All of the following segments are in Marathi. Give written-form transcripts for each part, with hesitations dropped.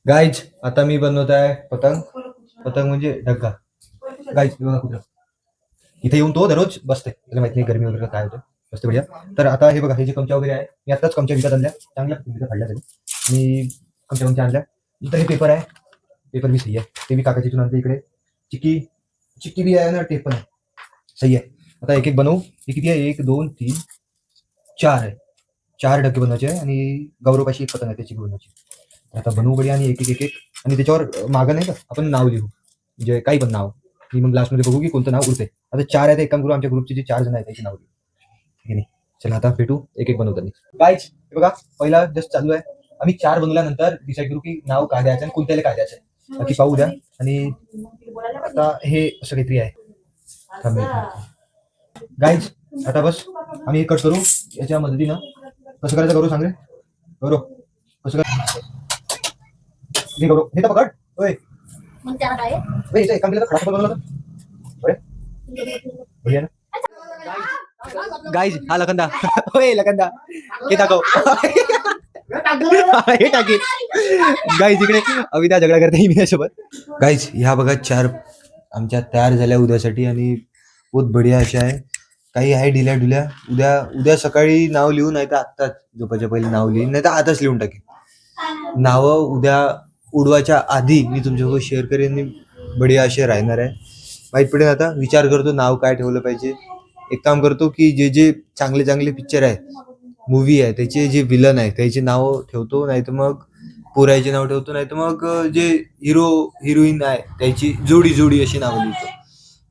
गाईज आता मी बनवत आहे पतंग. पतंग म्हणजे ढगा. गाईज बघा कुठं इथे येऊन तो दररोज बसते, त्याला माहिती नाही गरमी वगैरे काय होतं. बसते बढिया. तर आता हे बघा, हे जे चमचा वगैरे आहे, मी आताच चमचा विकत आणल्या, चांगल्या पद्धतीने फाडल्या तरी मी चमच्या आणल्या. नंतर हे पेपर आहे, पेपर बी सही आहे, ते मी काकाची इथून आणते. इकडे चिक्की चिक्की बी आहे ना, टेप पण आहे, सही आहे. आता एक एक बनवू. हे किती आहे, 1 2 3 4 आहे. 4 डबे बनवायचे आहे आणि गौरवपाशी एक पतंग आहे त्याची बनवायची. आता बनवू बढिया आणि एक एक एक एक आणि त्याच्यावर मागं नाही का आपण नाव लिहू, म्हणजे काही पण नाव. मी मग लास्टमध्ये बघू की कोणतं नाव उरते. आता 4 आहे, एक काम करू, आमच्या ग्रुपचे जे 4 जण आहेत त्याची नाव लिहू, ठीक आहे नाही. चला आता भेटू एक एक बनवताना. गाईज हे बघा, पहिला जस्ट चालू आहे. आम्ही 4 बनवल्यानंतर डिसाईड करू की नाव काय द्यायचं आणि कोणत्याला काय द्यायचं, बाकी पाहू द्या. आणि आता हे असं काहीतरी आहे. गाईज आता बस आम्ही कट करू याच्या मदतीनं. कसं करायचं करू सांग रे गौरव, कसं कर हे गौरव, हे तर पकड. ओय मग त्याला काय ओय, इथं एका मिनिटात खडा पकड बनवला ओय, बढिया ना. गाईज हा लखंदा. ओय लखंदा, हे दाखव. हे टाकीन. गाईज इकडे अविदा झगडा करते मी गाईज ह्या बघा 4 आमच्या तयार झाल्या उद्यासाठी आणि बहुत बढिया अशा आहे. काही आहे ढिल्या ढुल्या. उद्या सकाळी नाव लिहून, नाही तर आत्ताच झोपायच्या पहिले नाव लिहीन, नाही तर आताच लिहून टाकेन. नावं उद्या उडवायच्या आधी मी तुमच्यासोबत शेअर करेन आणि बढिया असे राहणार आहे. माहीत पडेल. आता विचार करतो नाव काय ठेवलं पाहिजे. एक काम करतो की जे जे चांगले चांगले पिक्चर आहे, मूवी आहे, त्याचे जे विलन आहे त्याचे नाव ठेवतो, नाही तर मग पोराचे नाव ठेवतो, नाही तर मग जे हिरो हिरोईन आहे त्याची जोडी जोडी अशी नावं लिहितो.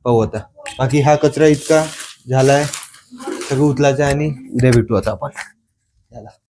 पाहू आता. बाकी हा कचरा इतका झालाय, सगळं उचलायचं आहे आणि उद्या भेटू आता आपण.